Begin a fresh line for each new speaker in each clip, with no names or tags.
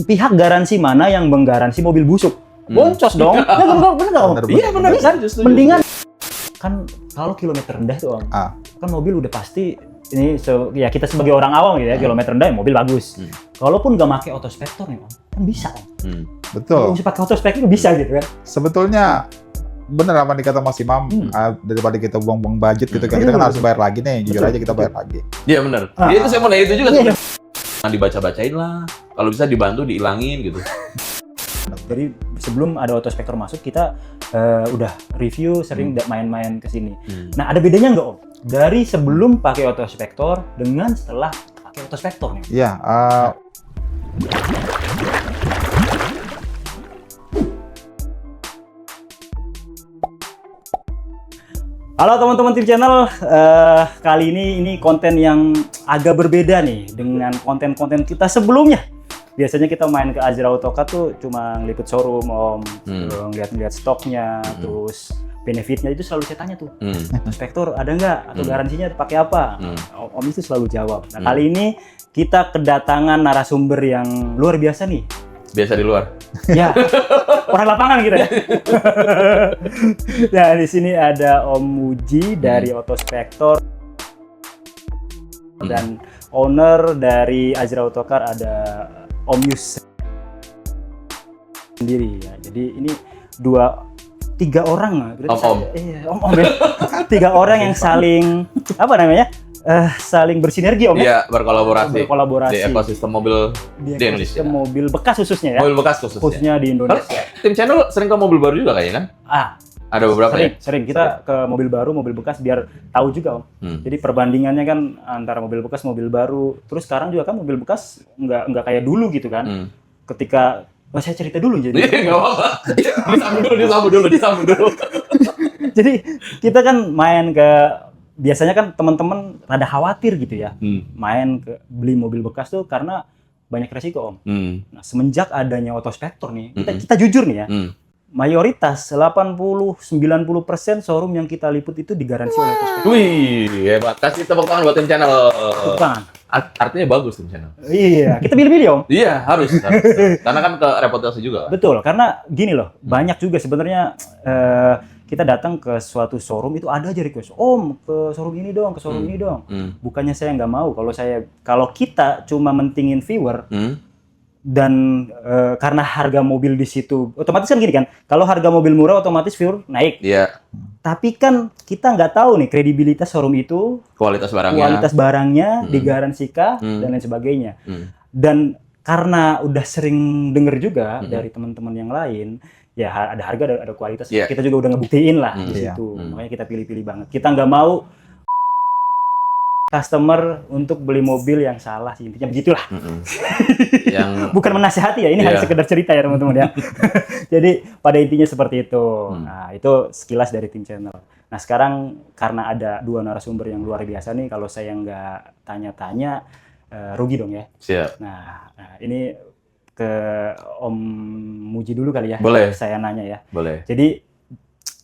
pihak garansi mana yang menggaransi mobil busuk? Boncos dong. Ya benar nggak Om?
Iya benar kan?
Mendingan kan kalau kilometer rendah tuh Om. Kan mobil udah pasti ini ya kita sebagai orang awam gitu ya, kilometer rendah mobil bagus. Kalaupun nggak pakai autospektor nih Om, kan bisa Om.
Betul.
Kalau bisa pakai autospektor bisa gitu kan.
Sebetulnya bener apa dikata Mas Imam, daripada kita buang-buang budget gitu kan, kita kan harus bayar lagi nih, jujur aja kita bayar lagi.
Iya benar. Ya itu saya mau nanya itu juga. Dibaca-bacain lah. Kalau bisa dibantu dihilangin gitu.
Jadi sebelum ada autospektor masuk kita udah review sering main-main ke sini. Nah, ada bedanya nggak Om? Dari sebelum pakai autospektor dengan setelah pakai autospektor nih.
Iya,
Halo teman-teman tim channel, kali ini konten yang agak berbeda nih dengan konten-konten kita sebelumnya. Biasanya kita main ke Azra Autocar tuh cuma ngeliput showroom Om, ngeliat stoknya, terus benefitnya itu selalu saya tanya tuh, autospektor ada nggak atau garansinya pakai apa? Om itu selalu jawab. Nah kali ini kita kedatangan narasumber yang luar biasa nih.
Biasa di luar.
Ya, orang lapangan gitu ya. Nah, di sini ada Om Muji dari Autospektor dan owner dari Azra Autocar ada Om Yus sendiri ya. Jadi ini tiga orang berarti
Om.
Iya, Om ya. Tiga orang yang saling apa namanya? Saling bersinergi Om
ya? Iya, berkolaborasi. Di ekosistem mobil di Indonesia.
Mobil bekas khususnya ya.
Mobil bekas khususnya
di Indonesia.
Tim channel sering ke mobil baru juga kayaknya kan? Ada beberapa
sering kita ke mobil baru, mobil bekas biar tahu juga Om. Jadi perbandingannya kan antara mobil bekas, mobil baru. Terus sekarang juga kan mobil bekas nggak kayak dulu gitu kan. Ketika saya cerita dulu jadi.
Iya, nggak apa-apa. Disambung dulu.
Jadi kita kan main ke biasanya kan teman-teman rada khawatir gitu ya, main ke beli mobil bekas tuh karena banyak resiko Om. Nah semenjak adanya autospektor nih, kita jujur nih ya, mayoritas 80-90% showroom yang kita liput itu digaransi oleh autospektor.
Wih, hebat. Kasih tepuk tangan buat tim channel.
Tepuk tangan.
Artinya bagus tim channel.
Iya, kita pilih-pilih Om.
Iya, harus. Karena kan ke reputasi juga.
Betul, karena gini loh, banyak juga sebenarnya kita datang ke suatu showroom itu ada aja request, Om ke showroom ini dong, ke showroom ini dong. Bukannya saya nggak mau, kalau kita cuma mentingin viewer dan karena harga mobil di situ, otomatis kan gini kan, kalau harga mobil murah otomatis viewer naik.
Iya.
Tapi kan kita nggak tahu nih kredibilitas showroom itu, kualitas barangnya, digaransikan dan lain sebagainya. Dan karena udah sering denger juga dari teman-teman yang lain. Ya ada harga, ada kualitas. Kita juga udah ngebuktiin lah di situ. Makanya kita pilih-pilih banget. Kita nggak mau customer untuk beli mobil yang salah sih. Intinya begitulah. Bukan menasihati ya. Ini hanya sekedar cerita ya teman-teman ya. Jadi pada intinya seperti itu. Nah itu sekilas dari tim channel. Nah sekarang karena ada dua narasumber yang luar biasa nih. Kalau saya nggak tanya-tanya rugi dong ya.
Siap.
Nah ini ke Om Muji dulu kali ya.
Boleh.
Saya nanya ya.
Boleh.
Jadi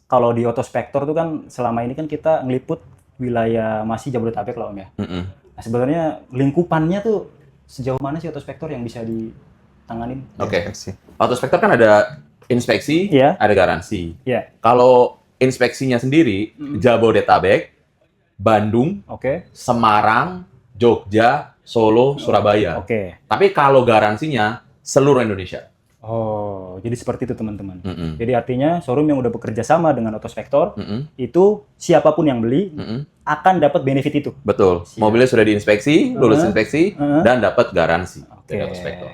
kalau di autospektor tuh kan selama ini kan kita ngeliput wilayah masih Jabodetabek lah Om ya. Nah, sebenarnya lingkupannya tuh sejauh mana sih autospektor yang bisa ditanganin?
Oke. Autospektor kan ada inspeksi, ada garansi. Kalau inspeksinya sendiri Jabodetabek, Bandung, Semarang, Jogja, Solo, Surabaya. Tapi kalau garansinya seluruh Indonesia.
Oh, jadi seperti itu teman-teman. Jadi artinya showroom yang udah bekerja sama dengan autospektor itu siapapun yang beli akan dapat benefit itu.
Betul. Mobilnya sudah diinspeksi, lulus inspeksi dan dapat garansi dari autospektor.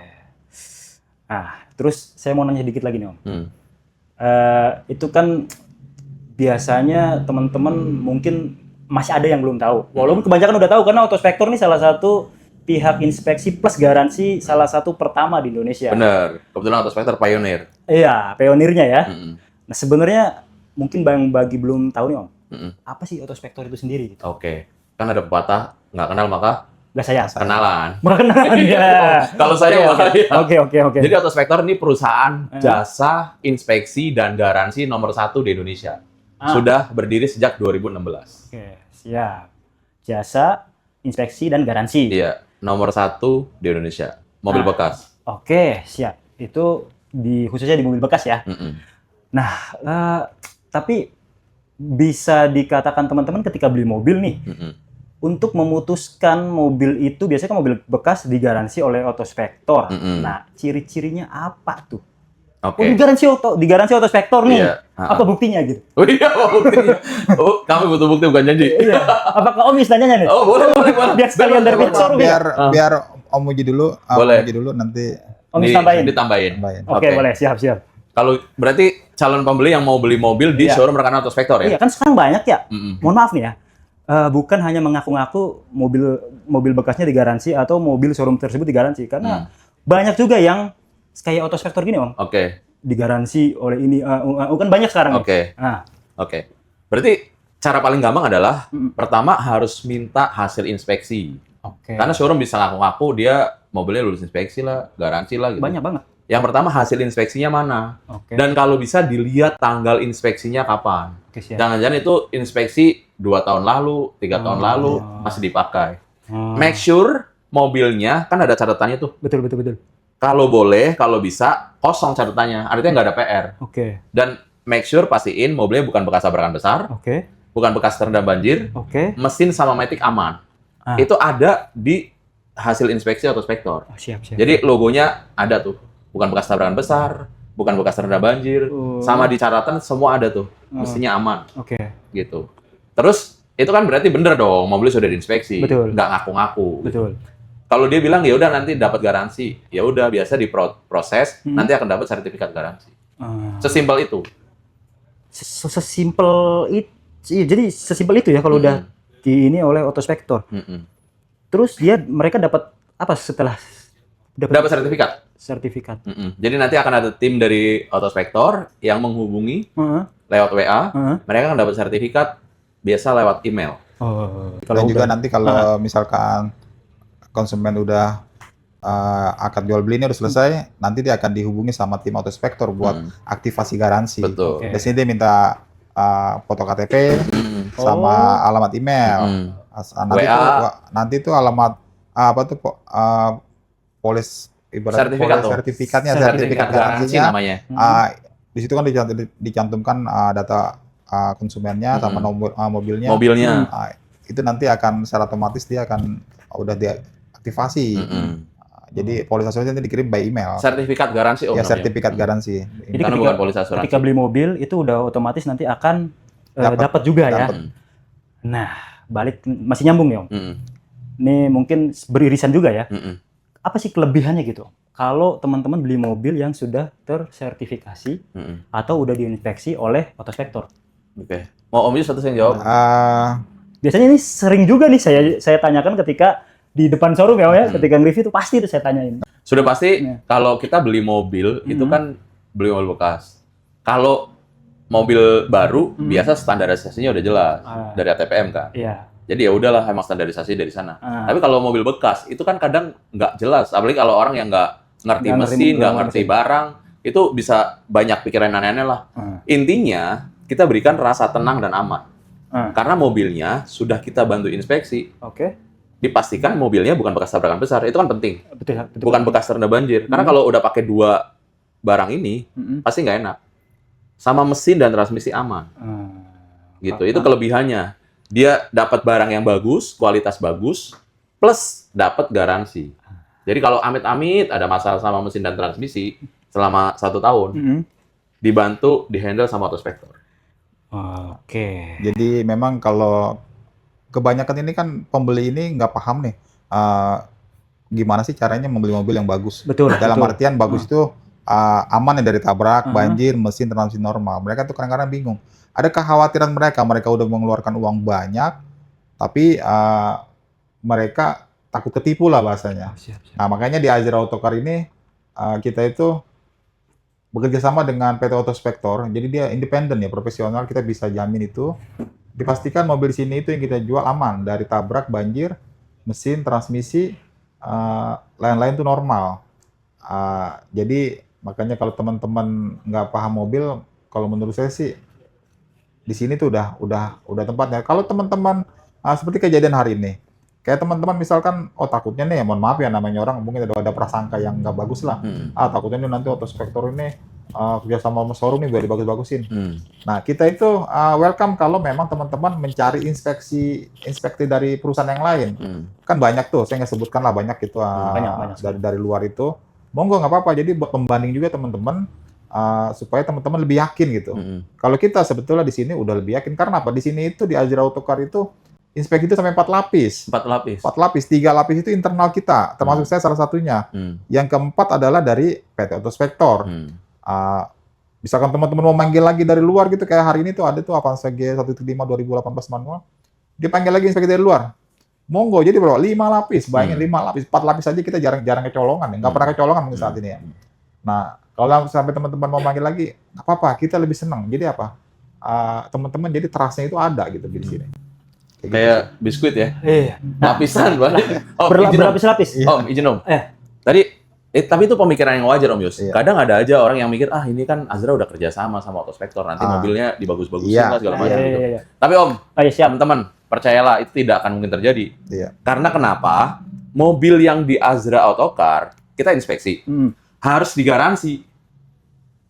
Nah, terus saya mau nanya dikit lagi nih Om. Itu kan biasanya teman-teman mungkin masih ada yang belum tahu. Walaupun kebanyakan udah tahu karena autospektor ini salah satu pihak inspeksi plus garansi salah satu pertama di Indonesia.
Benar. Kebetulan autospektor pionir.
Iya, pionirnya ya. Nah sebenarnya mungkin bagi belum tahu nih Om, apa sih autospektor itu sendiri? Gitu?
Kan ada pepatah nggak kenal maka
nggak sayang.
Kenalan.
Kenalan ya.
Kalau saya
Oke.
Jadi autospektor ini perusahaan jasa inspeksi dan garansi nomor 1 di Indonesia. Sudah berdiri sejak 2016.
Siap. Jasa inspeksi dan garansi.
Iya. Nomor 1 di Indonesia, mobil bekas.
Oke, siap. Itu khususnya di mobil bekas ya.
Mm-mm.
Nah, tapi bisa dikatakan teman-teman ketika beli mobil nih,
Mm-mm.
untuk memutuskan mobil itu, biasanya kan mobil bekas digaransi oleh Autospektor.
Mm-mm.
Nah, ciri-cirinya apa tuh?
Oke.
Oh, digaransi Autospektor nih.
Iya.
Apa buktinya gitu?
Oh iya, buktinya. Oh, kami butuh bukti bukan janji.
Iya. Apakah Om bisa nanya nih?
Oh, boleh.
Biar sekalian dari
Boleh,
showroom
biar
ya?
biar Om uji dulu,
Boleh.
Om uji dulu nanti
Om bisa tambahin?
Ditambahin.
tambahin.
Oke,
Oke.
boleh. Siap.
Kalau berarti calon pembeli yang mau beli mobil di
Iya.
showroom Rekan Autospektor ya?
Iya, kan sekarang banyak ya.
Mm-mm.
Mohon maaf nih ya. Bukan hanya mengaku-ngaku mobil bekasnya digaransi atau mobil showroom tersebut digaransi. Karena banyak juga yang kayak Autospektor gini, Om.
Oke.
Digaransi oleh ini. Kan banyak sekarang.
Oke.
Nah,
Oke. Berarti cara paling gampang adalah
Mm-mm.
pertama harus minta hasil inspeksi.
oke.
Karena showroom bisa ngaku-ngaku dia mobilnya lulus inspeksi lah, garansi lah gitu.
Banyak banget.
Yang pertama hasil inspeksinya mana?
Oke.
Dan kalau bisa dilihat tanggal inspeksinya kapan.
Oke, siap.
Jangan-jangan itu inspeksi 2 tahun lalu, 3 tahun lalu masih dipakai. Make sure mobilnya kan ada catatannya tuh.
Betul.
Kalau boleh, kalau bisa kosong catatannya. Artinya nggak ada PR.
Oke.
Dan make sure pastiin mobilnya bukan bekas tabrakan besar,
Oke.
bukan bekas terendam banjir,
Oke.
mesin sama matic aman.
Ah.
Itu ada di hasil inspeksi Autospektor.
Oh, siap.
Jadi logonya ada tuh. Bukan bekas tabrakan besar, bukan bekas terendam banjir, sama di catatan semua ada tuh. Mesinnya aman
Oke.
gitu. Terus itu kan berarti bener dong, mobilnya sudah diinspeksi.
Betul.
Nggak ngaku-ngaku.
Betul.
Kalau dia bilang ya udah nanti dapat garansi, ya udah biasa diproses, nanti akan dapat sertifikat garansi. Sesimpel itu.
Sesimpel itu. Jadi sesimpel itu ya kalau udah di ini oleh Autospektor.
Mm-mm.
Terus mereka dapat apa setelah
Dapat sertifikat.
sertifikat?
Mm-mm. Jadi nanti akan ada tim dari Autospektor yang menghubungi
Heeh.
lewat WA.
Heeh.
Mereka akan dapat sertifikat biasa lewat email.
Oh,
Dan juga nanti kalau misalkan konsumen udah akad jual beli ini udah selesai, nanti dia akan dihubungi sama tim Autospektor buat aktivasi garansi.
Betul.
Oke.
Di sini dia minta foto KTP sama alamat email. Nanti tuh alamat apa tuh polis ibarat
Sertifikat
polis
tuh.
sertifikatnya,
Sertifikat
sertifikat
garansi
garansinya.
namanya.
Di situ kan dicantumkan data konsumennya sama nomor mobilnya.
Mobilnya.
Itu nanti akan secara otomatis dia akan udah diaktifasi. Jadi polis asuransi nanti dikirim by email.
Sertifikat garansi
Ya,
namanya.
sertifikat garansi.
Jadi
Karena bukan polis asuransi.
ketika beli mobil itu udah otomatis nanti akan dapat juga ya.
Dapat.
Nah, balik masih nyambung ya, Om.
Mm-mm.
Ini mungkin beririsan juga ya.
Mm-mm.
Apa sih kelebihannya gitu? Kalau teman-teman beli mobil yang sudah tersertifikasi
Mm-mm.
atau udah diinspeksi oleh Autospektor.
Oke. Mau Om Yus satu yang jawab?
Biasanya ini sering juga nih saya tanyakan ketika di depan showroom ya, Om, ya. Ketika nge-review itu pasti itu saya tanyain.
Sudah pasti
Ya.
kalau kita beli mobil itu kan beli mobil bekas. Kalau mobil baru biasa standarisasinya udah jelas dari ATPM kan.
Iya.
Jadi ya udahlah emang standarisasi dari sana. Tapi kalau mobil bekas itu kan kadang nggak jelas, apalagi kalau orang yang nggak ngerti mesin, nggak ngerti barang, itu bisa banyak pikiran aneh-aneh lah. Intinya kita berikan rasa tenang dan aman. Karena mobilnya sudah kita bantu inspeksi.
Oke.
Dipastikan mobilnya bukan bekas tabrakan besar, itu kan penting.
Betul.
Bukan bekas terendam banjir. Karena kalau udah pakai dua barang ini, pasti nggak enak. Sama mesin dan transmisi aman. Gitu. Itu kelebihannya. Dia dapat barang yang bagus, kualitas bagus, plus dapat garansi. Jadi kalau amit-amit ada masalah sama mesin dan transmisi selama 1 tahun, dibantu, dihandle sama Autospektor.
Oke.
Jadi memang kalau kebanyakan ini kan pembeli ini nggak paham nih gimana sih caranya membeli mobil yang bagus.
Betul.
Dalam
betul.
artian bagus itu aman ya dari tabrak, banjir, mesin, transmisi normal. Mereka tuh kadang-kadang bingung. Ada kekhawatiran mereka udah mengeluarkan uang banyak, tapi mereka takut ketipu lah bahasanya.
Siap.
Nah, makanya di Azira Autocar ini kita itu bekerja sama dengan PT Autospektor. Jadi dia independen ya, profesional. Kita bisa jamin itu. Dipastikan mobil di sini itu yang kita jual aman dari tabrak, banjir, mesin, transmisi, lain-lain itu normal. Jadi makanya kalau teman-teman nggak paham mobil, kalau menurut saya sih di sini tuh udah tempatnya. Kalau teman-teman seperti kejadian hari ini, Kayak teman-teman misalkan, oh takutnya nih, mohon maaf ya namanya orang mungkin ada prasangka yang nggak bagus lah. Takutnya nih nanti Autospektor ini kerjasama sama showroom nih biar dibagus-bagusin. Nah, kita itu welcome kalau memang teman-teman mencari inspeksi dari perusahaan yang lain. Kan banyak tuh, saya nggak sebutkan lah banyak itu
banyak.
dari luar itu. Monggo nggak apa-apa. Jadi buat pembanding juga teman-teman supaya teman-teman lebih yakin gitu. Kalau kita sebetulnya di sini udah lebih yakin karena apa? Di sini itu di Azra Autocar itu inspeksi itu sampai 4 lapis.
4 lapis.
4 lapis, 3 lapis itu internal kita, termasuk saya salah satunya. Yang keempat adalah dari PT Autospektor. Misalkan teman-teman mau manggil lagi dari luar gitu, kayak hari ini tuh ada tuh Avanza G1.5 2018 manual, dia panggil lagi inspeksi dari luar. Monggo, jadi bro, 5 lapis, bayangin 5 lapis, 4 lapis aja kita jarang kecolongan, nggak pernah kecolongan mungkin saat ini ya. Nah, kalau sampai teman-teman mau manggil lagi, nggak apa-apa, kita lebih senang. Jadi apa? Teman-teman jadi trustnya itu ada gitu di sini.
Kayak biskuit ya?
Iya.
Lapisan, Bang.
Berlapis-lapis.
Om, izin Om. Tadi, tapi itu pemikiran yang wajar Om Yus.
Iya.
Kadang ada aja orang yang mikir, ini kan Azra udah kerja sama Autospektor, nanti mobilnya dibagus-bagusin lah segala macam gitu.
Iya.
Tapi Om,
Siap.
teman-teman, percayalah itu tidak akan mungkin terjadi.
Iya.
Karena kenapa? Mobil yang di Azra Autocar, kita inspeksi, harus digaransi.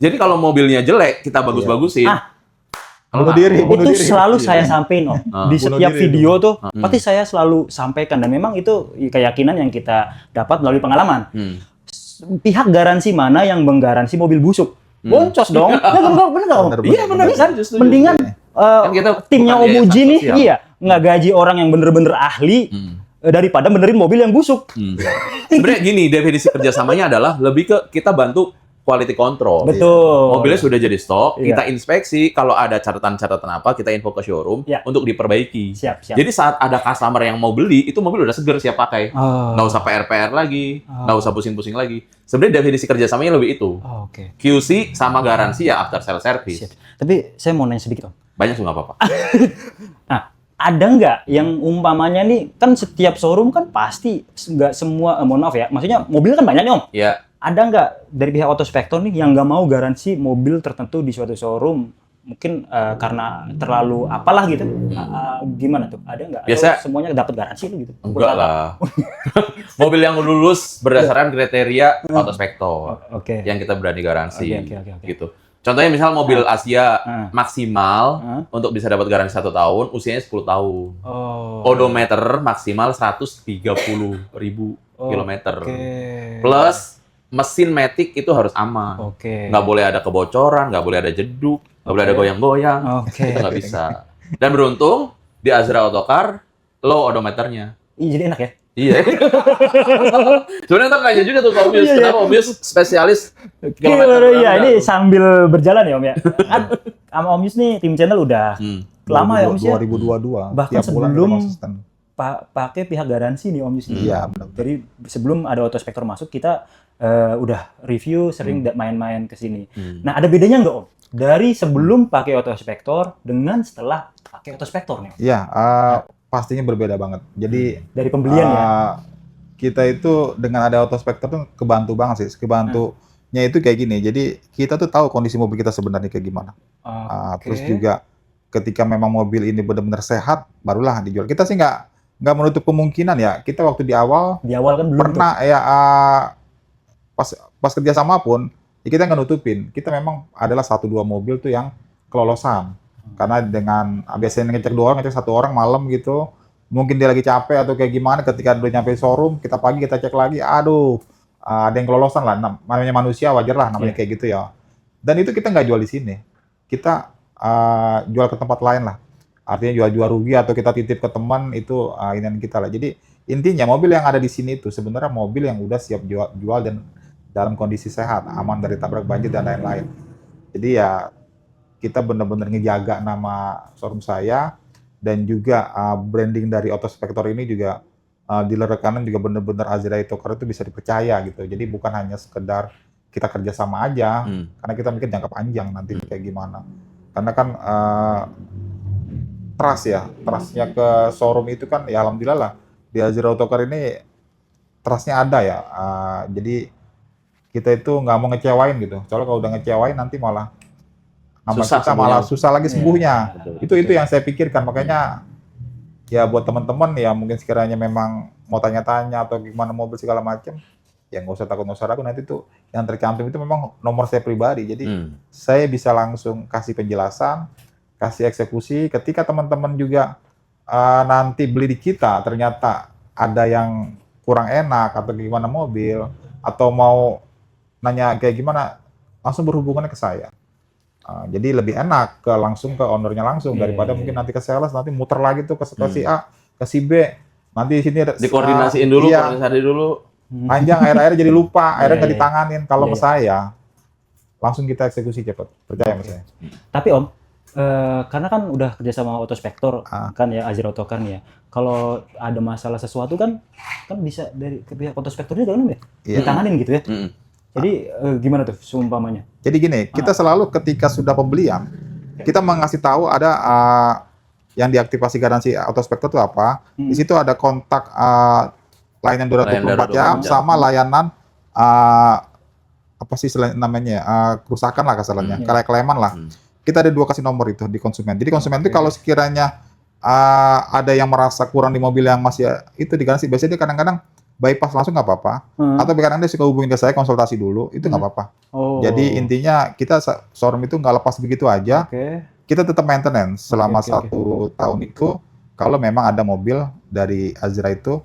Jadi kalau mobilnya jelek, kita bagus-bagusin.
Bunuh diri.
Itu selalu saya sampaikan Om. Di setiap video tuh pasti saya selalu sampaikan, dan memang itu keyakinan yang kita dapat melalui pengalaman. Pihak garansi mana yang menggaransi mobil busuk? Boncos dong. Bener nggak Om?
Iya benar kan, justru.
Mendingan
Kan kita
timnya
bukan
Om Uji nih,
sosial.
nggak gaji orang yang bener-bener ahli daripada benerin mobil yang busuk.
Sebenarnya gini, definisi kerjasamanya adalah lebih ke kita bantu quality control.
Betul.
Mobilnya sudah jadi stok,
Iya.
kita inspeksi, kalau ada catatan-catatan apa, kita info ke showroom untuk diperbaiki.
Siap.
Jadi saat ada customer yang mau beli, itu mobil udah seger siap pakai. Nggak usah PR-PR lagi, nggak usah pusing-pusing lagi. Sebenarnya definisi kerjasamanya lebih itu.
Oke.
QC sama garansi ya after sales service.
Siap. Tapi saya mau nanya sedikit Om.
Banyak juga nggak apa-apa.
Nah, ada nggak yang umpamanya nih, kan setiap showroom kan pasti nggak semua, mohon maaf ya, maksudnya mobil kan banyak nih Om.
Iya.
Ada nggak dari pihak Autospektor nih yang nggak mau garansi mobil tertentu di suatu showroom? Mungkin karena terlalu apalah gitu. Gimana tuh? Ada nggak?
Biasa-
Atau semuanya dapat garansi gitu?
Enggak lah. Mobil yang lulus berdasarkan kriteria Autospektor.
Oke.
Yang kita berani garansi.
Oke.
Gitu. Contohnya misal mobil Asia
Ah.
maksimal untuk bisa dapat garansi 1 tahun, usianya 10 tahun. Odometer maksimal 130.000 kilometer. Plus mesin matic itu harus aman.
Oke.
Nggak boleh ada kebocoran, nggak boleh ada jeduk, nggak boleh ada goyang-goyang.
Oke.
Itu nggak bisa. Dan beruntung di Azra Autocar low odometernya.
Ih, jadi enak ya?
Iya. Sebenarnya ntar nanya juga tuh ke Om Yus, kenapa Om Yus spesialis kilometer
Iya, ini sambil berjalan ya Om ya. Kan sama Om Yus nih tim channel udah lama ya Om Yus ya.
2022.
Bahkan
Tiap bulan
sebelum
kita konsisten.
pakai pihak garansi nih Om Yus.
Iya, benar.
Jadi sebelum ada Autospektor masuk, kita udah review, sering main-main ke sini. Nah, ada bedanya nggak Om? Dari sebelum pakai Autospektor dengan setelah pakai Autospektor nih?
Iya, pastinya berbeda banget. Jadi
Dari pembelian ya?
kita itu dengan ada Autospektor tuh kebantu banget sih. Kebantunya itu kayak gini. Jadi kita tuh tahu kondisi mobil kita sebenarnya kayak gimana. Terus juga ketika memang mobil ini benar-benar sehat, barulah dijual. Kita sih nggak menutup kemungkinan ya. Kita waktu di awal
Kan belum
pernah ya pas kerja sama pun ya kita nggak nutupin. Kita memang adalah 1-2 mobil tuh yang kelolosan. Karena dengan biasanya ngecek 2 orang, ngecek 1 orang malam gitu. Mungkin dia lagi capek atau kayak gimana, ketika udah nyampe showroom, kita pagi kita cek lagi, aduh, ada yang kelolosan lah. Namanya manusia, wajar lah namanya kayak gitu ya. Dan itu kita nggak jual di sini. Kita jual ke tempat lain lah. Artinya jual rugi atau kita titip ke teman, itu inian kita lah. Jadi intinya mobil yang ada di sini itu sebenarnya mobil yang udah siap jual dan dalam kondisi sehat, aman dari tabrak banjir dan lain-lain. Jadi ya kita benar-benar ngejaga nama showroom saya, dan juga branding dari Autospektor ini juga dealer rekanan juga benar-benar Azra Autocar itu bisa dipercaya gitu. Jadi bukan hanya sekedar kita kerjasama aja, karena kita mikir jangka panjang nanti kayak gimana. Karena kan trustnya ke showroom itu kan ya alhamdulillah lah di Azra Autocar ini trustnya ada ya. Jadi kita itu nggak mau ngecewain gitu. Soalnya kalau udah ngecewain nanti malah nama
Susah
kita
sembuhnya.
malah susah lagi sembuhnya.
Betul.
Itu yang saya pikirkan, makanya ya buat teman-teman ya mungkin sekiranya memang mau tanya-tanya atau gimana mobil segala macam, ya nggak usah takut, nggak usah ragu, nanti tuh yang tercantum itu memang nomor saya pribadi. Jadi saya bisa langsung kasih penjelasan, kasih eksekusi. Ketika teman-teman juga nanti beli di kita ternyata ada yang kurang enak atau gimana mobil, atau mau nanya kayak gimana, langsung berhubungannya ke saya. Jadi lebih enak langsung ke ownernya langsung daripada mungkin nanti ke sales, nanti muter lagi tuh ke si A, ke si B. Nanti di sini ada
dikoordinasiin dulu, koordinasi dulu.
Panjang, akhirnya jadi lupa, akhirnya nggak ditanganin. Kalau ke saya, langsung kita eksekusi cepat. Percaya sama saya.
Tapi Om, karena kan udah kerja sama Autospektor kan ya, Azira Autocar nih ya. Kalau ada masalah sesuatu kan bisa dari pihak Autospektor juga kan ya? Ditanganin gitu ya. Jadi gimana tuh seumpamanya?
Jadi gini, kita selalu ketika sudah pembelian, kita mengasih tahu ada yang diaktifasi garansi Autospektor itu apa. Di situ ada kontak layanan 24 jam sama layanan apa sih namanya kerusakan lah kasarnya, kayak kelaiman lah. Kita ada 2 kasih nomor itu di konsumen. Jadi konsumen itu kalau sekiranya ada yang merasa kurang di mobil yang masih itu digaransi, biasanya dia kadang-kadang bypass langsung nggak apa-apa. Atau kadang-kadang dia suka hubungin ke saya konsultasi dulu, itu nggak apa-apa. Jadi intinya kita showroom itu nggak lepas begitu aja. Kita tetap maintenance selama 1 tahun itu. Kalau memang ada mobil dari Azira itu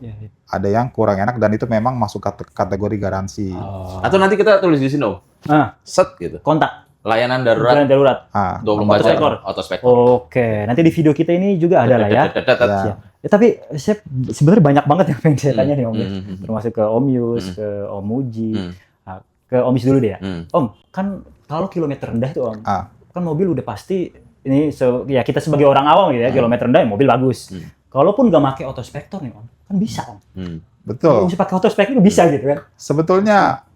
ada yang kurang enak dan itu memang masuk kategori garansi.
Atau nanti kita tulis di sini, set gitu.
Kontak.
Layanan darurat.
Layanan darurat.
24 jam. Autospektor.
Oke, nanti di video kita ini juga ada lah ya. Ya, tapi saya sebenarnya banyak banget yang pengen saya tanya nih Om. Termasuk ke Om Yus, ke Om Muji, ke Om Yus dulu deh ya. Om, kan kalau kilometer rendah tuh Om, kan mobil udah pasti ini ya kita sebagai orang awam gitu ya, kilometer rendah ya mobil bagus. Kalaupun nggak pakai Autospektor nih Om, kan bisa Om.
Betul.
Bisa pakai Autospektor bisa gitu kan.
Sebetulnya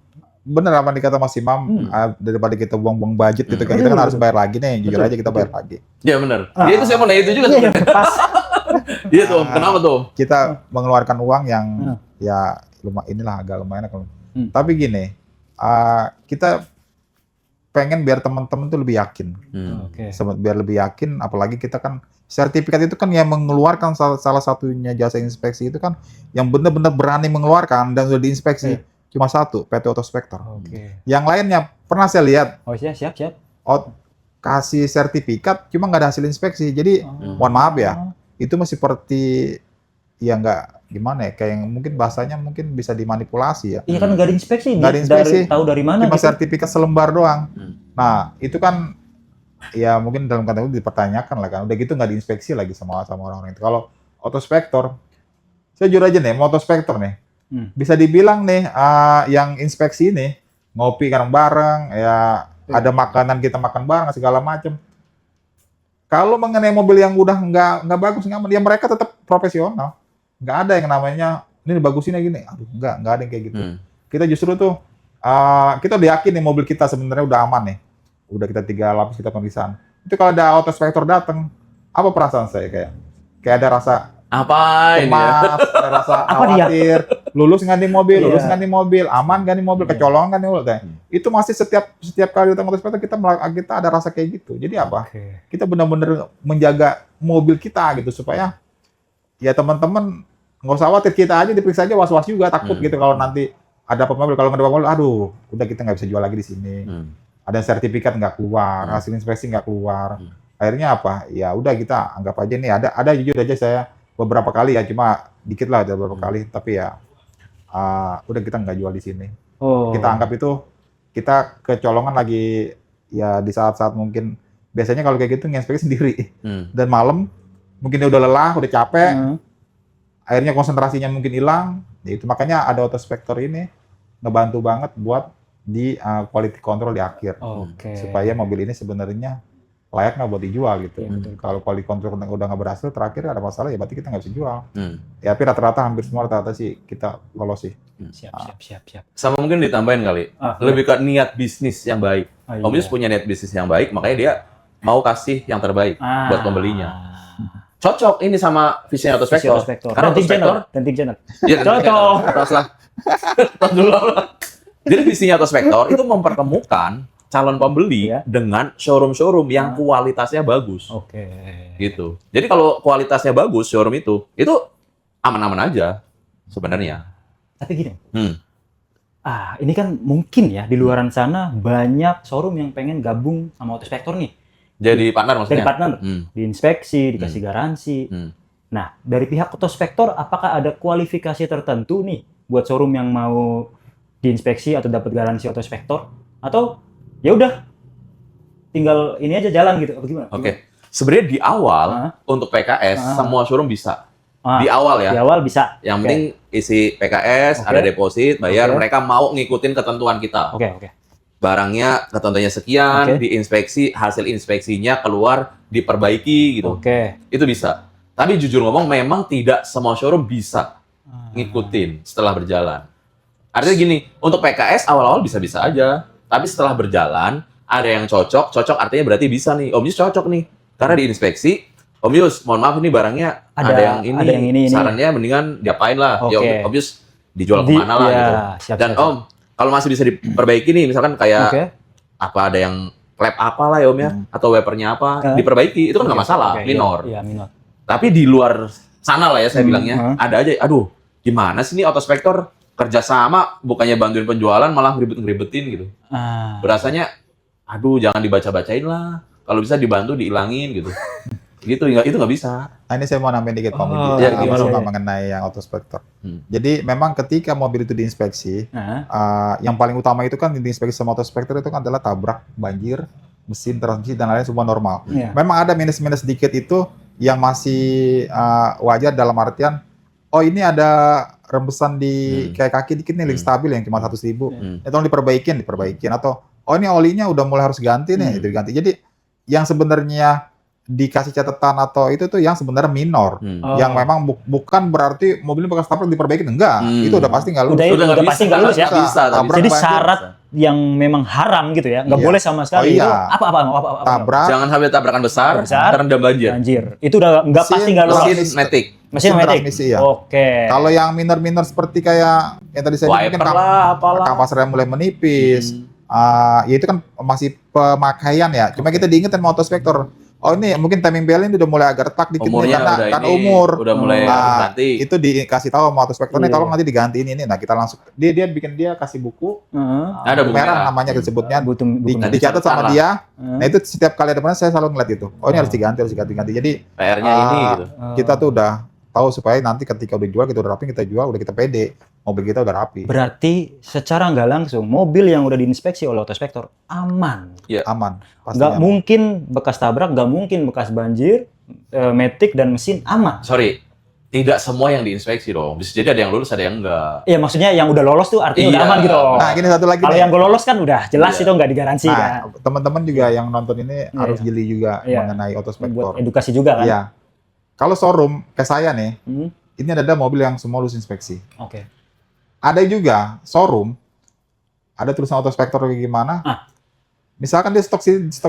bener apa dikata Mas Imam, daripada kita buang-buang budget gitu kan, kita kan harus bayar lagi nih, jujur aja kita bayar lagi.
Iya benar. Ya itu saya mau nanya itu juga sebenarnya.
Pas.
Iya tuh, kenapa tuh?
Kita mengeluarkan uang yang ya inilah agak lumayan. Tapi gini, kita pengen biar teman-teman tuh lebih yakin. Biar lebih yakin, apalagi kita kan sertifikat itu kan yang mengeluarkan salah satunya jasa inspeksi itu kan yang benar-benar berani mengeluarkan dan sudah diinspeksi. Cuma satu, PT Autospektor. Yang lainnya pernah saya lihat.
Oh siap.
Kasih sertifikat, cuma nggak ada hasil inspeksi. Jadi mohon maaf ya, itu masih seperti ya nggak gimana ya, kayak yang mungkin bahasanya mungkin bisa dimanipulasi ya.
Iya kan nggak ada inspeksi.
Nggak ada inspeksi.
Tahu dari mana?
Cuma
gitu?
sertifikat selembar doang. Nah itu kan ya mungkin dalam kata itu dipertanyakan lah kan. Udah gitu nggak diinspeksi lagi sama orang-orang itu. Kalau Autospektor, saya jujur aja nih, Autospektor nih. Bisa dibilang nih, yang inspeksi ini ngopi bareng, ya ada makanan kita makan bareng segala macam. Kalau mengenai mobil yang udah nggak bagus, nggak aman, ya mereka tetap profesional. Nggak ada yang namanya ini bagusinnya gini, aduh nggak ada yang kayak gitu. Kita justru tuh kita udah yakin nih mobil kita sebenarnya udah aman nih. Udah kita 3 lapis kita pemeriksaan. Itu kalau ada Autospektor datang, apa perasaan saya kayak ada rasa
apa ini ya?
Ada rasa khawatir, lulus nggak nih mobil, aman nggak nih mobil, kecolongan nggak nih mobil. Itu masih setiap kali datang Autospektor kita ada rasa kayak gitu. Jadi apa? Kita benar-benar menjaga mobil kita gitu supaya ya teman-teman nggak usah khawatir, kita aja diperiksa aja was-was juga, takut gitu kalau nanti ada mobil, kalau nggak ada mobil, aduh, udah kita nggak bisa jual lagi di sini. Ada sertifikat nggak keluar, hasil inspeksi nggak keluar. Akhirnya apa? Ya udah kita anggap aja nih ada jujur aja saya beberapa kali ya, cuma dikit lah ada beberapa kali, tapi ya udah kita nggak jual di sini. Kita anggap itu kita kecolongan lagi ya di saat-saat mungkin biasanya kalau kayak gitu nginspeksi sendiri dan malam mungkin dia udah lelah, udah capek, akhirnya konsentrasinya mungkin hilang. Ya itu makanya ada Autospektor ini ngebantu banget buat di quality control di akhir, supaya mobil ini sebenarnya layak nggak buat dijual gitu. Kalau quality control udah nggak berhasil, terakhir ada masalah ya berarti kita nggak bisa jual. Ya tapi rata-rata hampir semua sih kita lolos sih.
Siap.
Sama mungkin ditambahin kali, lebih ke niat bisnis yang baik. Om Yus punya niat bisnis yang baik, makanya dia mau kasih yang terbaik buat pembelinya. Cocok ini sama visinya Autospektor. Karena
Tenting channel.
Ya, cocok. Terus lah. Jadi visinya Autospektor itu mempertemukan calon pembeli
Iya.
dengan showroom-showroom yang kualitasnya bagus.
Oke.
Gitu. Jadi kalau kualitasnya bagus showroom itu aman-aman aja sebenarnya.
Tapi gini,
Hmm.
ini kan mungkin ya di luaran sana banyak showroom yang pengen gabung sama Autospector nih.
Jadi partner maksudnya.
Dari partner,
Hmm.
diinspeksi, dikasih garansi.
Hmm.
Nah, dari pihak Autospector, apakah ada kualifikasi tertentu nih buat showroom yang mau diinspeksi atau dapat garansi Autospector? Atau ya udah, tinggal ini aja jalan gitu? Apa gimana?
Oke. Sebenarnya di awal untuk PKS semua showroom bisa.
Ah,
Di awal ya.
Di awal bisa.
Yang
Oke.
penting isi PKS,
Oke.
ada deposit, bayar,
Oke.
mereka mau ngikutin ketentuan kita.
Oke.
Barangnya ketentuannya sekian,
Oke.
diinspeksi, hasil inspeksinya keluar, diperbaiki gitu.
Oke.
Itu bisa. Tapi jujur ngomong memang tidak semua showroom bisa ngikutin setelah berjalan. Artinya gini, untuk PKS awal-awal bisa-bisa aja, tapi setelah berjalan ada yang cocok artinya berarti bisa nih. Om Yus cocok nih. Karena diinspeksi, Om Yus, mohon maaf ini barangnya ada yang ini. Sarannya mendingan diapain lah. Ya
Oke.
Om Yus dijual kemana lah
ya,
gitu.
siap,
Dan
siap,
Om, kalau masih bisa diperbaiki nih, misalkan kayak
Oke.
apa ada yang klep apa lah ya Om ya, atau wipernya apa, diperbaiki, itu kan nggak masalah,
Oke,
minor.
Iya, minor.
Tapi di luar sana lah ya saya bilangnya, ada aja, aduh gimana sih ini Autospector kerjasama, bukannya bantuin penjualan malah ngeribet-ngeribetin gitu. Berasanya, aduh jangan dibaca-bacain lah, kalau bisa dibantu dihilangin gitu. Gitu, itu nggak bisa.
Nah, ini saya mau nambahin dikit Pak Midi,
ya, gimana?
mengenai yang Autospector. Jadi memang ketika mobil itu diinspeksi, yang paling utama itu kan diinspeksi sama Autospector itu kan adalah tabrak, banjir, mesin, transmisi dan lain-lain semua normal.
Iya.
Memang ada minus-minus sedikit itu yang masih wajar dalam artian, oh ini ada rembesan di kayak kaki dikit nih, link stabil yang cuma 100.000. Ya, tolong diperbaikin. Atau oh ini olinya udah mulai harus ganti nih, itu diganti. Jadi yang sebenarnya dikasih catatan atau itu tuh yang sebenarnya minor, yang memang bukan berarti mobilnya bekas tabrak diperbaiki, enggak, itu udah pasti nggak lulus.
Udah
nggak
pasti nggak lulus ya.
Bisa,
Jadi syarat yang memang haram gitu ya, nggak boleh sama sekali.
Oh, iya.
Itu apa?
Tabrak,
Jangan sampai tabrakan besar, terendam banjir.
Banjir. Itu udah nggak pasti nggak lulus.
Mesin matic.
Mesin matic.
transmisi ya.
Oke.
Kalau yang minor-minor seperti kayak yang tadi saya
Wiper
mungkin
lah, apalah.
kampas rem mulai menipis, ya itu kan masih pemakaian ya. Cuma kita diingetin sama Autospector. Oh ini mungkin timing belt ini udah mulai agak retak dikit nih
Umurnya
karena
udah
kan
ini,
umur.
udah mulai
Nah,
ganti.
itu dikasih tahu sama Autospector nih,
Iya.
tolong nanti diganti ini. Nah kita langsung dia kasih buku
Ada buku
merah
merah.
namanya disebutnya.
Butuh
Dicatat sama
Lah.
dia. Nah itu setiap kali ada pernah saya selalu ngeliat itu. Oh ini harus diganti. Jadi
PR-nya ini gitu.
kita tuh udah tahu supaya nanti ketika udah jual kita udah rapi, kita jual udah kita pede, mobil kita udah rapi,
Berarti secara nggak langsung mobil yang udah diinspeksi oleh Autospector aman.
aman. Pasti
Nggak
aman.
mungkin bekas tabrak, nggak mungkin bekas banjir, matic dan mesin aman.
Sorry, tidak semua yang diinspeksi dong. Bisa jadi ada yang lulus, ada yang enggak.
Iya, maksudnya yang udah lolos tuh artinya udah
Iya.
aman gitu.
Nah gini satu lagi
Kalau
nih.
yang gue lolos kan udah jelas
Iya.
itu nggak digaransi kan.
Nah, teman-teman juga yang nonton ini harus jeli juga
Iya.
mengenai
Buat
Autospector.
edukasi juga kan.
Iya. Kalau showroom kayak saya nih,
Hmm,
ini ada mobil yang semua lulus inspeksi.
Oke.
Ada juga showroom, ada tulisan Autospector kayak gimana. Misalkan dia stok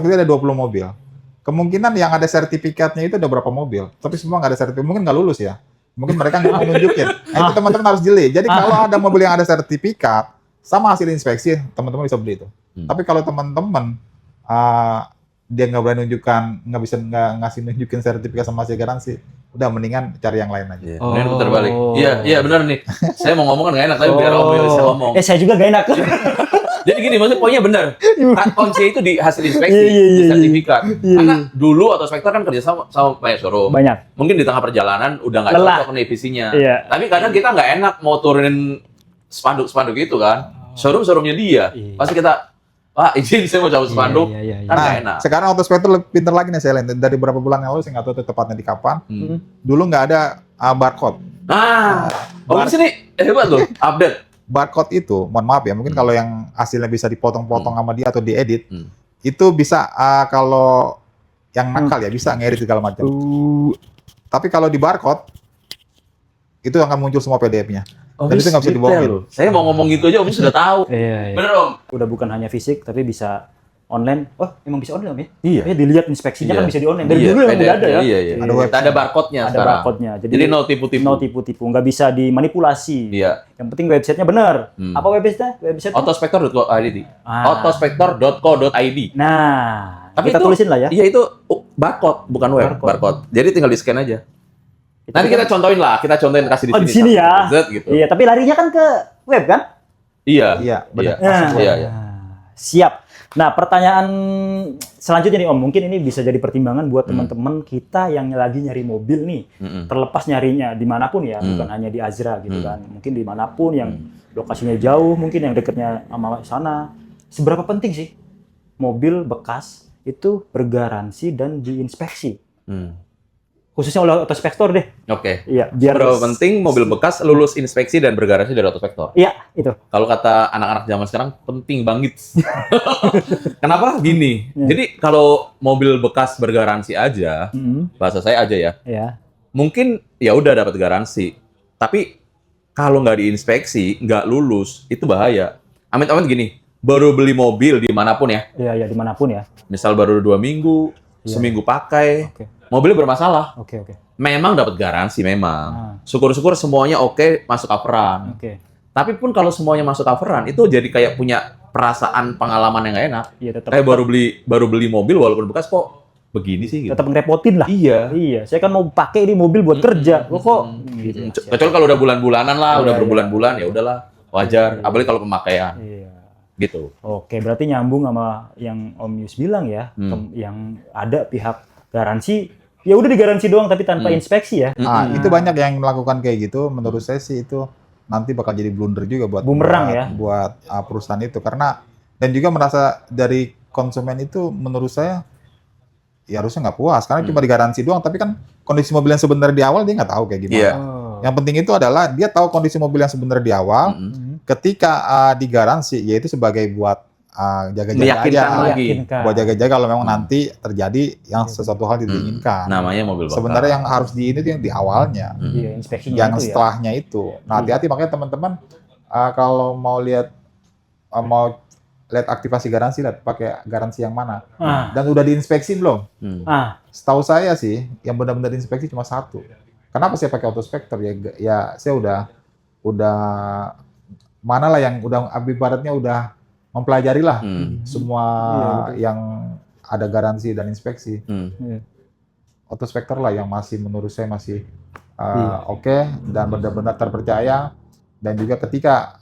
dia ada 20 mobil. Kemungkinan yang ada sertifikatnya itu ada berapa mobil. Tapi semua nggak ada sertifikat. Mungkin nggak lulus ya. Mungkin mereka nggak mau nunjukin. Nah, itu teman-teman harus jeli. Jadi kalau ada mobil yang ada sertifikat, sama hasil inspeksi, teman-teman bisa beli itu. Tapi kalau teman-teman dia nggak berani nunjukkan, nggak ngasih nunjukin sertifikat sama hasil garansi, udah mendingan cari yang lain aja.
Iya, kemudian putar balik. Iya benar nih. Saya mau ngomong kan nggak enak, tapi biar Om Yus yang ngomong.
Saya juga gak enak.
Jadi gini, maksudnya poinnya benar. Kunci itu di hasil inspeksi,
Iya,
di sertifikat.
Iya.
Karena dulu Autospector kan kerja sama banyak showroom.
Banyak.
Mungkin di tengah perjalanan udah nggak
Lelah.
cocok nih visinya.
Iya.
Tapi kadang kita nggak enak mau turunin spanduk-spanduk itu kan. Showroom-showroomnya dia.
Iya.
Pasti kita, Pak izin saya mau cabut spanduk.
Iya.
Kan nggak enak.
Sekarang Autospector lebih pinter lagi nih saya lihat. Dari beberapa bulan yang lalu, saya nggak tahu tepatnya di kapan. Dulu nggak ada barcode.
Nah, Om Yus ini hebat loh, update.
Barcode itu, mohon maaf ya, mungkin kalau yang hasilnya bisa dipotong-potong sama dia atau diedit,
Hmm.
itu bisa kalau yang nakal ya bisa ngedit segala macam. Tapi kalau di barcode itu akan muncul semua PDF-nya. Dan itu nggak bisa dibohongin.
Saya mau ngomong gitu aja Om Yus sudah tahu.
Iya.
Bener Om?
Udah bukan hanya fisik tapi bisa online. Oh, emang bisa online Om ya?
Iya.
Ya dilihat inspeksinya
Iya.
kan bisa di online. Dari
Iya,
dulu emang udah ada ya.
Iya.
Ada website.
Ada barcode-nya
Ada
sekarang.
barcode-nya.
Jadi no tipu-tipu.
No tipu-tipu, nggak bisa dimanipulasi.
Iya.
Yang penting websitenya benar.
Hmm.
Apa websitenya?
Autospector.co.id.
Ah.
Autospector.co.id.
Nah,
Tapi
kita
itu,
tulisin lah ya.
Iya itu barcode, bukan web, barcode. Jadi tinggal di-scan aja. Nanti kita contohin lah, kita contohin kasih di
Oh,
sini.
di sini ya.
Z gitu.
Iya, tapi larinya kan ke web kan?
Iya.
Iya, benar.
Iya.
Siap. Nah, pertanyaan selanjutnya nih Om, mungkin ini bisa jadi pertimbangan buat teman-teman kita yang lagi nyari mobil nih. Terlepas nyarinya dimanapun ya, bukan hanya di Azra gitu kan. Mungkin dimanapun yang lokasinya jauh, mungkin yang dekatnya sama sana. Seberapa penting sih mobil bekas itu bergaransi dan diinspeksi? Khususnya oleh Autospector deh.
Oke.
Iya, biar
Berapa penting mobil bekas lulus inspeksi dan bergaransi dari Autospector?
Iya, itu.
Kalau kata anak-anak zaman sekarang penting banget. Kenapa? Gini. Jadi kalau mobil bekas bergaransi aja, bahasa saya aja ya.
Ya.
Mungkin ya udah dapat garansi. Tapi kalau nggak diinspeksi, nggak lulus, itu bahaya. Amit-amit gini, baru beli mobil dimanapun ya.
Iya, dimanapun ya.
Misal baru 2 minggu, seminggu pakai, mobilnya bermasalah.
Oke.
Memang dapat garansi memang. Syukur-syukur semuanya oke, masuk coveran.
Oke.
Tapi pun kalau semuanya masuk coveran, itu jadi kayak punya perasaan pengalaman yang nggak enak.
Iya, tetap.
Kayak baru beli mobil walaupun bekas kok begini sih gitu.
Tetap ngerepotin lah.
Iya.
Iya, saya kan mau pakai ini mobil buat kerja. Kok gitu.
Kecuali kalau udah bulan-bulanan lah, udah berbulan-bulan ya udahlah, wajar. Apalagi kalau pemakaian.
Iya.
Gitu.
Oke, berarti nyambung sama yang Om Yus bilang ya, yang ada pihak garansi, ya udah digaransi doang tapi tanpa inspeksi ya.
Itu banyak yang melakukan kayak gitu. Menurut saya sih itu nanti bakal jadi blunder juga buat
Bumerang ya.
buat perusahaan itu, karena dan juga merasa dari konsumen itu menurut saya ya harusnya nggak puas karena cuma digaransi doang, tapi kan kondisi mobil yang sebenarnya di awal dia nggak tahu kayak gimana.
Iya.
Yang penting itu adalah dia tahu kondisi mobil yang sebenarnya di awal. Ketika digaransi, yaitu sebagai buat jaga-jaga
Meyakinkan
aja,
lagi.
buat jaga-jaga kalau memang nanti terjadi yang sesuatu hal tidak diinginkan.
Namanya mobil bekas.
Sebenarnya yang harus di ini tuh yang di awalnya,
Iya, inspeksinya
yang
itu ya.
setelahnya itu. Nah, hati-hati makanya teman-teman kalau mau lihat aktivasi garansi, lihat pakai garansi yang mana. Dan udah diinspeksi belum? Setahu saya sih, yang benar-benar diinspeksi cuma satu. Kenapa saya pakai Autospector? Ya saya udah mana lah yang udah ibaratnya udah mempelajari lah semua yang ada garansi dan inspeksi. Autospector lah yang masih menurut saya masih oke dan benar-benar terpercaya, dan juga ketika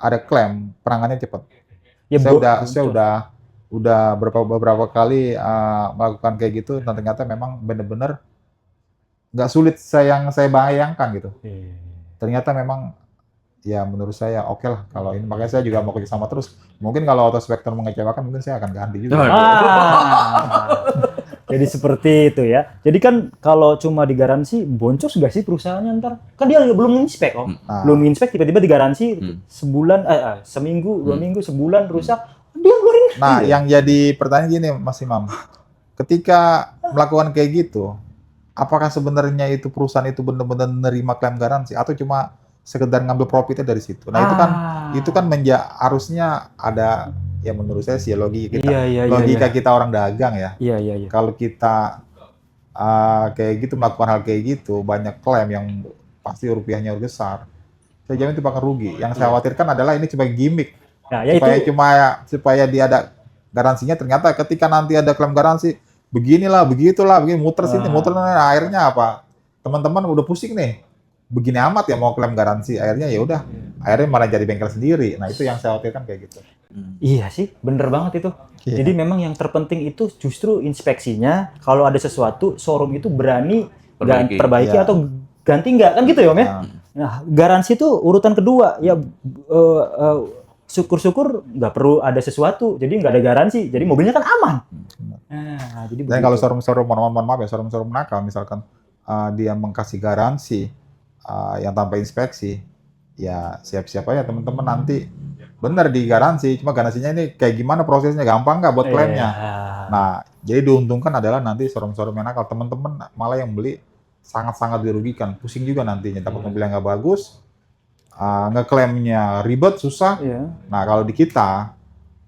ada klaim penanganannya cepat.
Ya,
Saya udah beberapa kali melakukan kayak gitu dan ternyata memang benar-benar nggak sulit yang saya bayangkan gitu. Ternyata memang ya menurut saya oke lah kalau ini, makanya saya juga mau kerjasama terus. Mungkin kalau Autospector mengecewakan mungkin saya akan ganti juga.
Jadi seperti itu ya. Jadi kan kalau cuma digaransi, boncos nggak sih perusahaannya ntar? Kan dia belum nginspek kok. Belum nginspek tiba-tiba digaransi sebulan, seminggu, 2 minggu, sebulan rusak, dia ngeluarin.
Nah, yang jadi pertanyaan gini Mas Imam, ketika melakukan kayak gitu, apakah sebenarnya itu perusahaan itu benar-benar menerima klaim garansi atau cuma sekedar ngambil profitnya dari situ? Nah, itu kan harusnya ada, ya menurut saya sih logika kita, kita orang dagang ya.
Iya.
Kalau kita kayak gitu melakukan hal kayak gitu, banyak klaim yang pasti rupiahnya besar. Saya jamin itu bakal rugi. Yang saya khawatirkan adalah ini cuma gimmick.
Nah, ya
supaya dia ada garansinya, ternyata ketika nanti ada klaim garansi, beginilah, begitulah, begini muter sini, muter, nah, akhirnya apa? Teman-teman udah pusing nih. Begini amat ya mau klaim garansi, akhirnya ya udah, akhirnya malah jadi bengkel sendiri. Nah, itu yang saya khawatirkan kayak gitu.
Iya sih, bener banget itu.
Iya.
Jadi memang yang terpenting itu justru inspeksinya. Kalau ada sesuatu, showroom itu berani perbaiki
Iya.
atau ganti nggak, kan gitu ya Om ya? Nah, garansi itu urutan kedua. Ya syukur-syukur nggak perlu ada sesuatu, jadi nggak ada garansi, jadi mobilnya kan aman. Nah, jadi
Dan kalau showroom mohon maaf ya, showroom nakal misalkan dia mengkasih garansi yang tanpa inspeksi, ya siap-siap aja teman-teman nanti benar digaransi, cuma garansinya ini kayak gimana prosesnya, gampang nggak buat klaimnya. Nah, jadi diuntungkan adalah nanti showroom-showroom yang nakal, teman-teman malah yang beli sangat-sangat dirugikan, pusing juga nantinya, dapat mobil yang nggak bagus, ngeklaimnya ribet, susah. Nah, kalau di kita,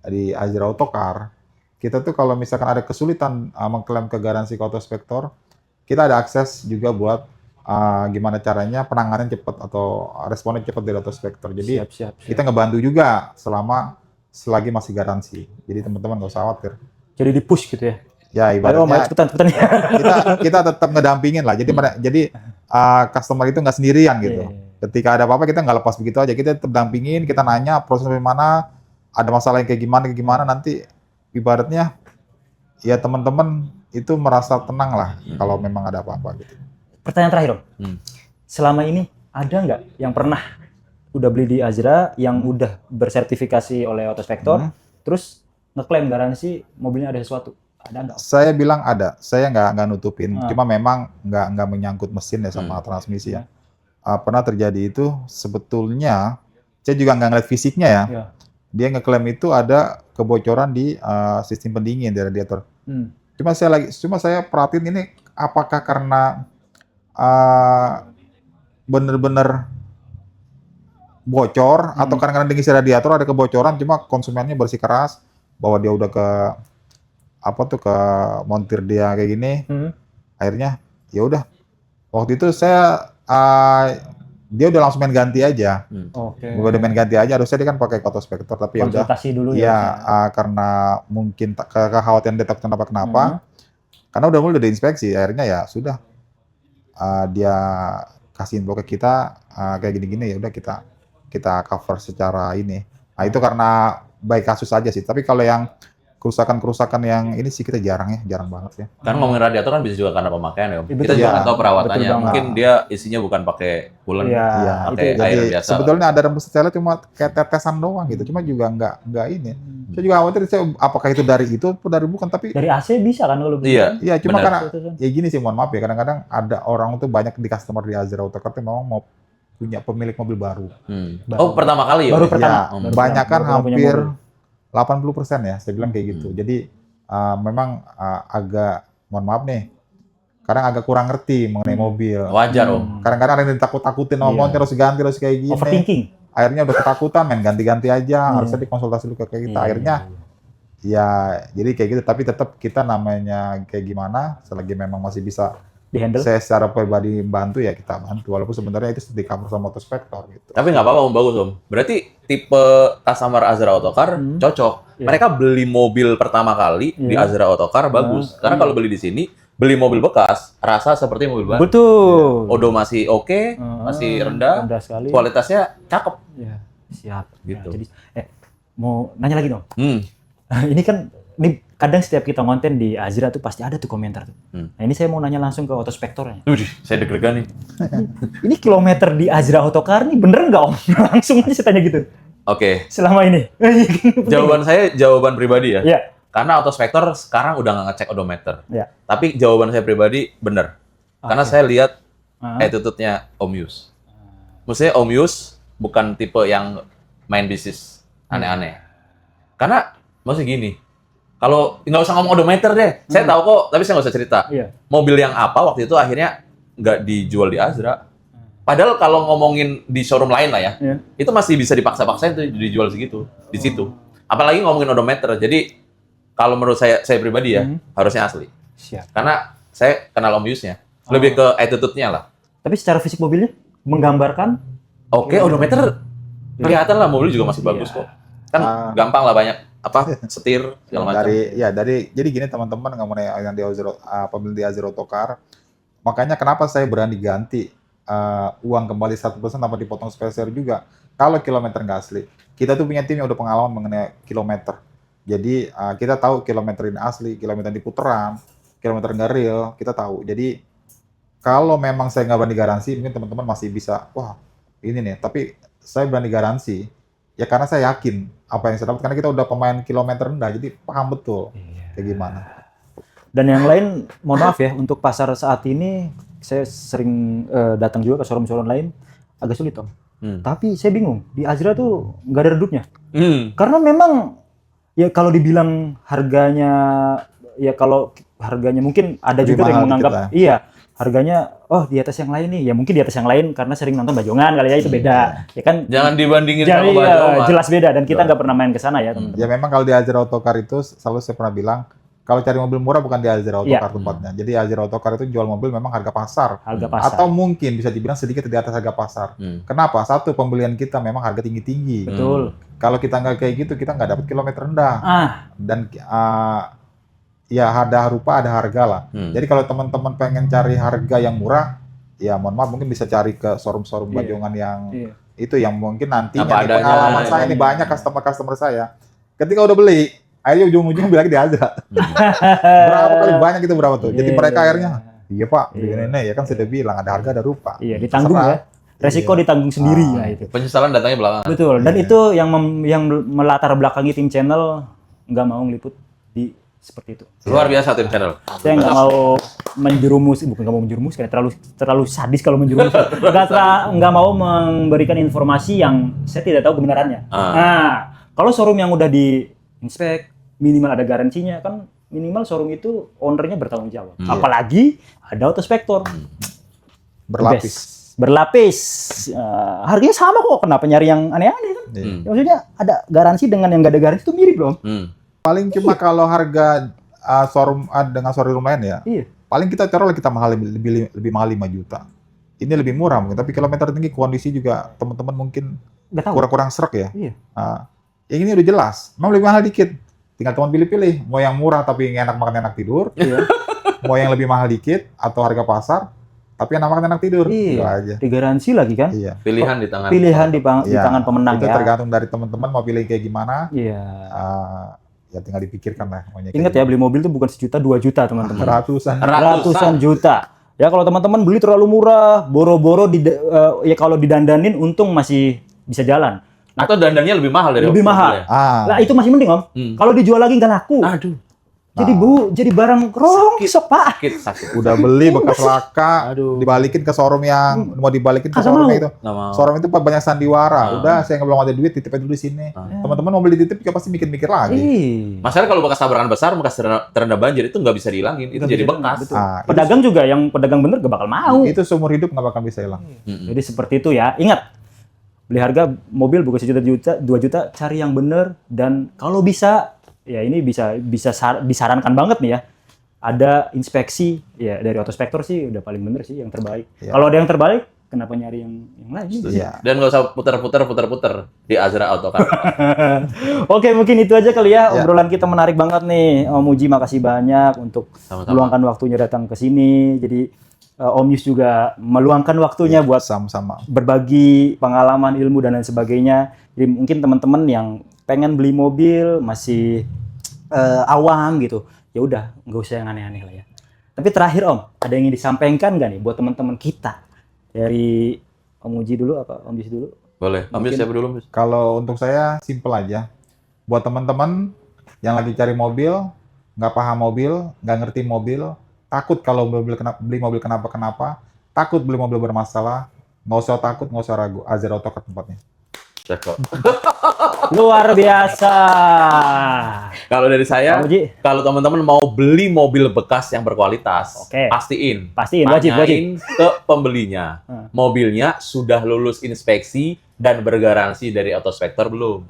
di Azra Autocar, kita tuh kalau misalkan ada kesulitan mengklaim ke garansi ke Autospektor, kita ada akses juga buat gimana caranya penanganan cepat atau responnya cepat dari Autospektor. Jadi
Siap.
kita ngebantu juga selagi masih garansi. Jadi teman-teman nggak usah khawatir.
Jadi di-push gitu ya.
Ya
Ayo,
ibaratnya
cepetan.
kita tetap ngedampingin lah. Jadi customer itu nggak sendirian gitu.
Iya.
Ketika ada apa-apa kita nggak lepas begitu aja. Kita tetap dampingin, kita nanya proses bagaimana, ada masalah yang kayak gimana nanti ibaratnya ya teman-teman itu merasa tenang lah kalau memang ada apa-apa gitu.
Pertanyaan terakhir, Om. Selama ini ada nggak yang pernah udah beli di Azra yang udah bersertifikasi oleh Autospektor, terus ngeklaim garansi mobilnya ada sesuatu? Ada nggak?
Saya bilang ada, saya nggak nutupin. Cuma memang nggak menyangkut mesin ya sama transmisi ya. Pernah terjadi itu sebetulnya, saya juga nggak ngeliat fisiknya ya.
Iya.
Dia ngeklaim itu ada kebocoran di sistem pendingin di radiator. Cuma saya perhatiin ini apakah karena bener-bener bocor atau karena di radiator ada kebocoran, cuma konsumennya bersikeras bahwa dia udah ke montir dia kayak gini. Akhirnya ya udah waktu itu saya dia udah langsung main ganti aja. Udah main ganti aja, harusnya dia kan pakai Autospektor, tapi ya udah
Konsultasi dulu
karena mungkin kekhawatiran dia takut kenapa karena udah diinspeksi, akhirnya ya sudah dia kasih info ke kita kayak gini-gini, ya udah kita cover secara ini. Nah itu karena baik kasus aja sih, tapi kalau yang kerusakan yang ini sih kita jarang banget ya.
Karena ngomongin radiator kan bisa juga karena pemakaian ya, Om.
Betul.
Kita juga nggak tahu perawatannya.
Betul banget.
Mungkin dia isinya bukan pakai coolant, pakai
Jadi
air biasa.
sebetulnya ada rembes secara cuma kayak tetesan doang gitu, cuma juga nggak ini. Saya juga khawatir apakah itu dari itu atau dari bukan, tapi
dari AC bisa kan kalau begitu?
Iya.
iya cuma
Benar.
karena ya gini sih, mohon maaf ya, kadang-kadang ada orang tuh banyak di customer di Azra Autocar tuh memang mau punya pemilik mobil baru.
Oh, pertama kali ya?
Baru
Om?
pertama.
Ya, banyak kan
baru punya
hampir
mobil.
80% ya, saya bilang kayak gitu. Jadi memang agak, mohon maaf nih, kadang agak kurang ngerti mengenai mobil.
Wajar, Om.
Kadang-kadang ada yang ditakut-takutin, ngomong terus ganti terus kayak gini.
Overthinking.
Akhirnya udah ketakutan, main ganti-ganti aja, harusnya dikonsultasi dulu ke kita. Akhirnya ya jadi kayak gitu, tapi tetap kita namanya kayak gimana, selagi memang masih bisa
Di-handle.
saya secara pribadi bantu ya kita bantu, walaupun sebenarnya itu di cover sama Autospektor gitu.
Tapi nggak apa-apa, Om. Bagus, Om. Berarti tipe customer Azra Autocar cocok. Mereka beli mobil pertama kali di Azra Autocar bagus. Karena kalau beli di sini, beli mobil bekas, rasa seperti mobil baru.
Betul.
Odo masih oke, masih rendah,
sekali.
kualitasnya cakep.
Ya, siap.
Gitu.
Nah, jadi mau nanya lagi dong. Ini kan kadang setiap kita konten di Azra tuh pasti ada tuh komentar tuh. Nah ini saya mau nanya langsung ke Autospektornya.
Saya deg-degan nih.
Ini kilometer di Azra Autocar nih bener nggak Om? Langsung aja saya tanya gitu.
Oke.
Selama ini.
Jawaban saya jawaban pribadi ya.
Iya.
Karena Autospektor sekarang udah nggak ngecek odometer.
Iya.
Tapi jawaban saya pribadi bener. Karena saya lihat attitude-nya Om Yus. Maksudnya Om Yus bukan tipe yang main bisnis aneh-aneh. Karena maksudnya gini, kalau nggak usah ngomong odometer deh, saya tahu kok, tapi saya nggak usah cerita.
Iya.
Mobil yang apa waktu itu akhirnya nggak dijual di Azra. Padahal kalau ngomongin di showroom lain lah ya, itu masih bisa dipaksa-paksain tuh dijual segitu, di situ. Apalagi ngomongin odometer. Jadi kalau menurut saya pribadi ya, harusnya asli.
Siap.
Karena saya kenal Om Yusnya, lebih ke attitude-nya lah.
Tapi secara fisik mobilnya menggambarkan.
Oke, odometer kelihatan lah, mobil juga masih bagus kok. Kan gampang lah, banyak setir segala macam.
Jadi gini teman-teman, mengenai yang di pemilik di Azra Autocar, makanya kenapa saya berani ganti uang kembali 100% tanpa dipotong spesial juga. Kalau kilometer nggak asli, kita tuh punya tim yang udah pengalaman mengenai kilometer. Jadi kita tahu kilometer ini asli, kilometer di putaran, kilometer nggak real, kita tahu. Jadi kalau memang saya nggak berani garansi, mungkin teman-teman masih bisa, wah ini nih. Tapi saya berani garansi, ya karena saya yakin apa yang saya dapat, karena kita udah pemain kilometer rendah, jadi paham betul kayak gimana.
Dan yang lain, mohon maaf ya, untuk pasar saat ini, saya sering datang juga ke showroom-showroom lain, agak sulit Om. Tapi saya bingung, di Azra tuh nggak ada redupnya. Karena memang, ya kalau dibilang harganya, ya kalau harganya mungkin ada juga yang menganggap, iya, harganya di atas yang lain nih. Ya mungkin di atas yang lain karena sering nonton Bajongan kali ya, itu beda. Ya kan
Jangan dibandingin
jadi,
sama Bajongan.
jelas beda dan kita nggak pernah main ke sana ya, teman-teman.
Ya memang kalau di Azra Autocar itu selalu saya pernah bilang, kalau cari mobil murah bukan di Azra Autocar tempatnya. Jadi Azra Autocar itu jual mobil memang harga pasar.
Harga pasar.
Atau mungkin bisa dibilang sedikit di atas harga pasar. Kenapa? Satu, pembelian kita memang harga tinggi-tinggi.
Betul.
Kalau kita nggak kayak gitu, kita nggak dapat kilometer rendah. Dan ya ada rupa, ada harga lah. Jadi kalau teman-teman pengen cari harga yang murah, ya mohon maaf mungkin bisa cari ke showroom-showroom Bajongan yang itu yang mungkin nantinya
Apa
di
adanya.
pengalaman saya ini banyak customer saya. Ketika udah beli, akhirnya ujung-ujungnya beli lagi di Azra. Berapa kali banyak itu berapa tuh? Jadi mereka akhirnya, iya Pak, ini ya kan sudah bilang ada harga ada rupa.
Iya, ditanggung ya. Resiko ditanggung sendiri ya itu.
Penyesalan datangnya belakangan.
Betul. Dan itu yang melatar belakangi tim channel nggak mau ngeliput di seperti itu.
Luar biasa tim channel.
Saya nggak mau menjerumus, bukan nggak mau menjerumus, kayak terlalu sadis kalau menjerumus. Nggak mau memberikan informasi yang saya tidak tahu kebenarannya. Nah, kalau showroom yang udah diinspek, minimal ada garansinya, kan minimal showroom itu ownernya bertanggung jawab. Apalagi ada autospektor. Berlapis. Harganya sama kok, kenapa nyari yang aneh-aneh kan? Ya, maksudnya ada garansi dengan yang nggak ada garansi itu mirip dong.
Paling cuma kalau harga showroom dengan showroom lain ya, paling kita taruh kita mahal lebih mahal 5 juta. Ini lebih murah mungkin, tapi kilometer tinggi kondisi juga teman-teman mungkin kurang serak ya. Yang ini udah jelas, memang lebih mahal dikit. Tinggal teman pilih-pilih, mau yang murah tapi enak makan enak tidur, mau yang lebih mahal dikit atau harga pasar, tapi enak makan enak tidur. Itu aja.
Digaransi lagi kan?
Pilihan di tangan.
Di tangan pemenang
itu
ya.
Itu tergantung dari teman-teman mau pilih kayak gimana. Ya tinggal dipikirkan lah.
Ingat ya, beli mobil itu bukan 1 juta, 2 juta teman-teman.
Ratusan
juta. Ya kalau teman-teman beli terlalu murah, boro-boro ya kalau didandanin untung masih bisa jalan.
Atau dandannya lebih mahal dari
lebih mahal. Nah, itu masih mending Om. Kalau dijual lagi nggak laku.
Aduh.
Jadi barang rongsok Pak.
Sakit.
Udah beli bekas laka, dibalikin ke showroom yang mau dibalikin ke showroom itu. Showroom itu banyak sandiwara. Udah saya belum ada duit, titip aja dulu di sini. Teman-teman mau beli titip juga pasti mikir-mikir lagi.
Masalahnya kalau bekas tabrakan besar, bekas terendam banjir itu nggak bisa dihilangin, itu jadi bekas.
Pedagang juga yang pedagang bener gak bakal mau.
Itu seumur hidup nggak bakal bisa hilang.
Jadi seperti itu ya. Ingat, beli harga mobil bukan 1 juta, 2 juta, cari yang bener dan kalau bisa ya ini bisa disarankan banget nih ya. Ada inspeksi ya dari autospektor sih udah paling bener sih, yang terbaik. Kalau ada yang terbaik, kenapa nyari yang lain?
Dan nggak usah putar-putar di Azra Autocar.
Oke, mungkin itu aja kali ya. Obrolan kita menarik banget nih. Om Uji makasih banyak untuk meluangkan waktunya datang ke sini. Jadi Om Yus juga meluangkan waktunya buat
sama-sama
berbagi pengalaman, ilmu dan lain sebagainya. Jadi mungkin teman-teman yang pengen beli mobil masih awam gitu, ya udah nggak usah yang aneh-aneh lah ya. Tapi terakhir Om, ada yang ingin disampaikan nggak nih buat teman-teman kita? Dari Om Uji dulu apa Om Yus dulu?
Boleh. Om Yus siapa dulu?
Kalau untuk saya simple aja. Buat teman-teman yang lagi cari mobil, nggak paham mobil, nggak ngerti mobil, takut kalau beli mobil kenapa-kenapa, takut beli mobil bermasalah, nggak usah takut, nggak usah ragu. Azra Autocar tempatnya.
Luar biasa.
Kalau dari saya, kalau teman-teman mau beli mobil bekas yang berkualitas, pastiin
wajib
ke pembelinya. Mobilnya sudah lulus inspeksi dan bergaransi dari autospektor belum?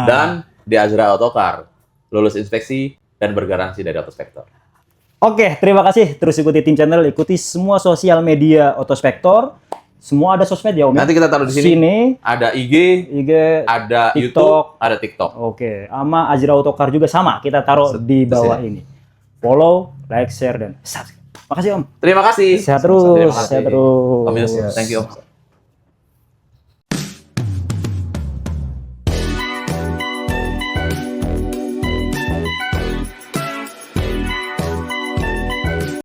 Dan di Azra Autocar lulus inspeksi dan bergaransi dari autospektor.
Oke, terima kasih. Terus ikuti tim channel, ikuti semua sosial media autospektor. Semua ada sosmed ya Om.
Nanti kita taruh di sini. Ada IG, ada TikTok, YouTube, ada TikTok.
Oke, sama Azra Autocar juga sama. Kita taruh di bawah ini. Follow, like, share, dan subscribe. Makasih Om.
Terima kasih.
Sehat terus.
Om Yus, thank you.